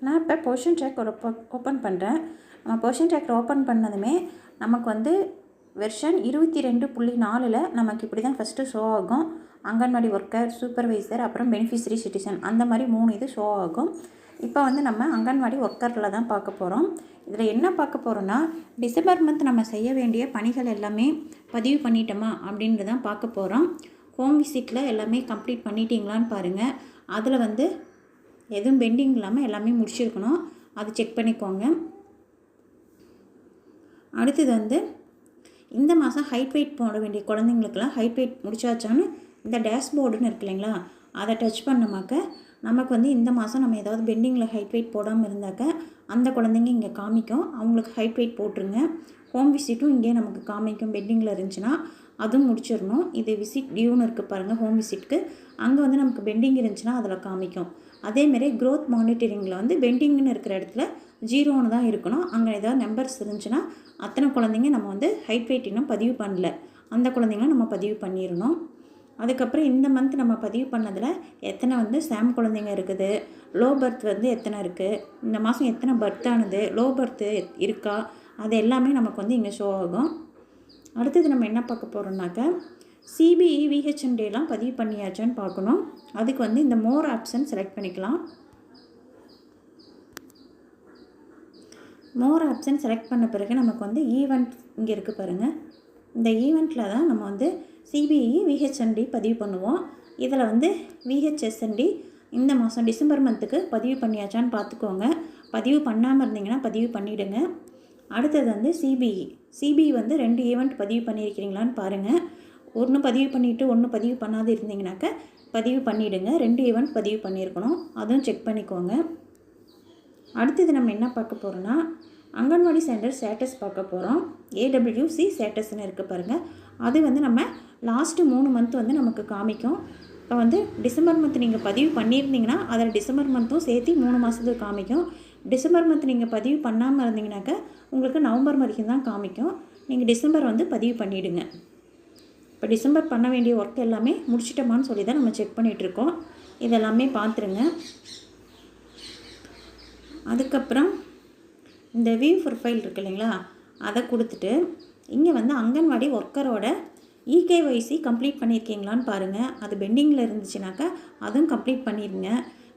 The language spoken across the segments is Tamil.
நான் இப்போ போர்ஷன் ட்ராக் ஒரு ஓப்பன் பண்ணுறேன். நம்ம போர்ஷன் ட்ராக்கர் ஓப்பன் பண்ணதுமே நமக்கு வந்து வெர்ஷன் 22.4ல் நமக்கு இப்படி தான் ஃபஸ்ட்டு ஷோ ஆகும். அங்கன்வாடி ஒர்க்கர், சூப்பர்வைசர், அப்புறம் பெனிஃபிஷரி சிட்டிசன், அந்த மாதிரி 3 இது ஷோ ஆகும். இப்போ வந்து நம்ம அங்கன்வாடி ஒர்க்கரில் தான் பார்க்க போகிறோம். இதில் என்ன பார்க்க போகிறோன்னா, டிசம்பர் மந்த் நம்ம செய்ய வேண்டிய பணிகள் எல்லாமே பதிவு பண்ணிட்டோமா அப்படின்ட்டு தான் பார்க்க போகிறோம். ஹோம் விசிட்டில் எல்லாமே கம்ப்ளீட் பண்ணிட்டீங்களான்னு பாருங்கள். அதில் வந்து எதுவும் பெண்டிங் இல்லாமல் எல்லாமே முடிச்சிருக்கணும். அது செக் பண்ணிக்கோங்க. அடுத்தது வந்து இந்த மாதம் ஹைட் வெயிட் போட வேண்டிய குழந்தைங்களுக்கெல்லாம் ஹைட் வெயிட் முடிச்சாச்சான்னு இந்த டேஷ்போர்டுன்னு இருக்கு இல்லைங்களா, அதை டச் பண்ணமாக்க நமக்கு வந்து இந்த மாதம் நம்ம ஏதாவது பெண்டிங்கில் ஹைட் வெயிட் போடாமல் இருந்தாக்க அந்த குழந்தைங்க இங்கே காமிக்கும். அவங்களுக்கு ஹைட் வெயிட் போட்டுருங்க. ஹோம் விசிட்டும் இங்கே நமக்கு காமிக்கும். பெண்டிங்கில் இருந்துச்சுன்னா அதுவும் முடிச்சிடணும். இது விசிட் டியூன்னு இருக்குது பாருங்கள், ஹோம் விசிட்க்கு. அங்கே வந்து நமக்கு பெண்டிங் இருந்துச்சுன்னா அதில் காமிக்கும். அதேமாரி க்ரோத் மானிட்டரிங்கில் வந்து பெண்டிங்னு இருக்கிற இடத்துல 0ன்னு தான் இருக்கணும். அங்கே ஏதாவது நம்பர்ஸ் இருந்துச்சுன்னா அத்தனை குழந்தைங்க நம்ம வந்து ஹைட் வெயிட் இன்னும் பதிவு பண்ணல, அந்த குழந்தைங்களும் நம்ம பதிவு பண்ணிடணும். அதுக்கப்புறம் இந்த மந்த் நம்ம பதிவு பண்ணதில் எத்தனை வந்து சாம் குழந்தைங்க இருக்குது, லோ பர்த் வந்து எத்தனை இருக்குது, இந்த மாதம் எத்தனை பர்த் ஆனது, லோ பர்த்து இருக்கா, அது எல்லாமே நமக்கு வந்து இங்கே ஷோ ஆகும். அடுத்தது நம்ம என்ன பார்க்க போகிறோம்னாக்க, சிபிஇ விஹெச்என்டேலாம் பதிவு பண்ணியாச்சான்னு பார்க்கணும். அதுக்கு வந்து இந்த மோர் ஆப்ஷன் செலக்ட் பண்ணிக்கலாம். மோர் ஆப்ஷன் செலக்ட் பண்ண பிறகு நமக்கு வந்து ஈவெண்ட் இங்கே இருக்குது பாருங்கள். இந்த ஈவெண்ட்டில் தான் நம்ம வந்து சிபிஇ விஹெச்என்டி பதிவு பண்ணுவோம். இதில் வந்து விஹெச்எஸ்என்டி இந்த மாதம் டிசம்பர் மந்த்துக்கு பதிவு பண்ணியாச்சான்னு பார்த்துக்கோங்க. பதிவு பண்ணாமல் இருந்தீங்கன்னா பதிவு பண்ணிவிடுங்க. அடுத்தது வந்து சிபிஇ வந்து 2 ஈவெண்ட் பதிவு பண்ணியிருக்கிறீங்களான்னு பாருங்கள். ஒன்று பதிவு பண்ணிவிட்டு ஒன்று பதிவு பண்ணாது இருந்தீங்கன்னாக்க பதிவு பண்ணிவிடுங்க. 2 ஈவெண்ட் பதிவு பண்ணியிருக்கணும், அதுவும் செக் பண்ணிக்கோங்க. அடுத்தது நம்ம என்ன பார்க்க போகிறோன்னா, அங்கன்வாடி சென்டர் ஸ்டேட்டஸ் பார்க்க போகிறோம். ஏடபிள்யூசி ஸ்டேட்டஸ்ன்னு இருக்குது பாருங்கள். அது வந்து நம்ம லாஸ்ட்டு 3 மந்த் வந்து நமக்கு காமிக்கும். இப்போ வந்து டிசம்பர் மந்த் நீங்கள் பதிவு பண்ணியிருந்தீங்கன்னா அதில் டிசம்பர் மந்த்தும் சேர்த்து 3 மாதத்துக்கு காமிக்கும். டிசம்பர் மந்த் நீங்கள் பதிவு பண்ணாமல் இருந்தீங்கன்னாக்கா உங்களுக்கு நவம்பர் வரைக்கும் தான் காமிக்கும். நீங்கள் டிசம்பர் வந்து பதிவு பண்ணிவிடுங்க. இப்போ டிசம்பர் பண்ண வேண்டிய ஒர்க் எல்லாமே முடிச்சிட்டோமான்னு சொல்லி தான் நம்ம செக் பண்ணிகிட்ருக்கோம். இதெல்லாமே பார்த்துருங்க. அதுக்கப்புறம் இந்த வியூ ப்ரொஃபைல் இருக்குது இல்லைங்களா, அதை கொடுத்துட்டு இங்கே வந்து அங்கன்வாடி ஒர்க்கரோட இகேஒய்சி கம்ப்ளீட் பண்ணியிருக்கீங்களான்னு பாருங்கள். அது பெண்டிங்கில் இருந்துச்சுனாக்கா அதுவும் கம்ப்ளீட் பண்ணிடுங்க.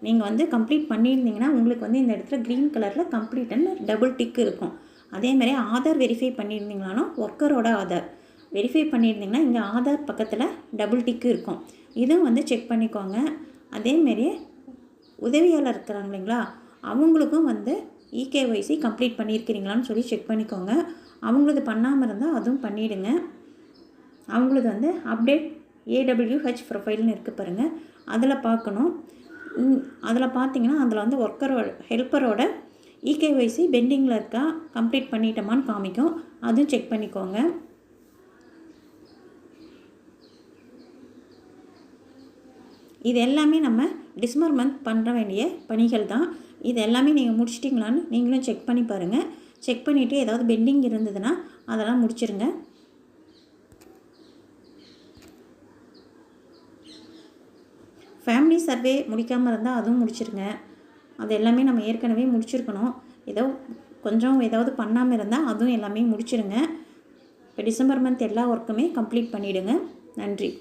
நீங்கள் வந்து கம்ப்ளீட் பண்ணியிருந்தீங்கன்னா உங்களுக்கு வந்து இந்த இடத்துல க்ரீன் கலரில் கம்ப்ளீட்னு டபுள் டிக் இருக்கும். அதேமாதிரி ஆதார் வெரிஃபை பண்ணியிருந்தீங்களாலும் ஒர்க்கரோட ஆதார் வெரிஃபை பண்ணியிருந்தீங்கன்னா இங்கே ஆதார் பக்கத்தில் டபுள் டிக்கு இருக்கும். இதுவும் வந்து செக் பண்ணிக்கோங்க. அதேமாரி உதவியாளர் இருக்கிறாங்க இல்லைங்களா, அவங்களுக்கும் வந்து இகேஒய்சி கம்ப்ளீட் பண்ணியிருக்கிறீங்களான்னு சொல்லி செக் பண்ணிக்கோங்க. அவங்களது பண்ணாமல் இருந்தால் அதுவும் பண்ணிவிடுங்க. அவங்களது வந்து அப்டேட் ஏடபிள்யூஹெச் ப்ரொஃபைல்னு இருக்குது பாருங்கள், அதில் பார்க்கணும். அதில் பார்த்தீங்கன்னா அதில் வந்து ஒர்க்கரோட ஹெல்ப்பரோட இகேஒய்சி பெண்டிங்கில் இருக்கா, கம்ப்ளீட் பண்ணிட்டோமான்னு காமிக்கும். அதுவும் செக் பண்ணிக்கோங்க. இது எல்லாமே நம்ம டிசம்பர் மந்த் பண்ணுற வேண்டிய பணிகள் தான். இது எல்லாமே நீங்கள் முடிச்சிட்டிங்களான்னு நீங்களும் செக் பண்ணி பாருங்கள். செக் பண்ணிவிட்டு ஏதாவது பெண்டிங் இருந்ததுன்னா அதெல்லாம் முடிச்சிருங்க. ஃபேமிலி சர்வே முடிக்காமல் இருந்தால் அதுவும் முடிச்சிருங்க. அது எல்லாமே நம்ம ஏற்கனவே முடிச்சிருக்கணும். கொஞ்சம் ஏதாவது பண்ணாமல் இருந்தால் அதுவும் எல்லாமே முடிச்சிருங்க. இப்போ டிசம்பர் மந்த் எல்லா ஒர்க்குமே கம்ப்ளீட் பண்ணிவிடுங்க. நன்றி.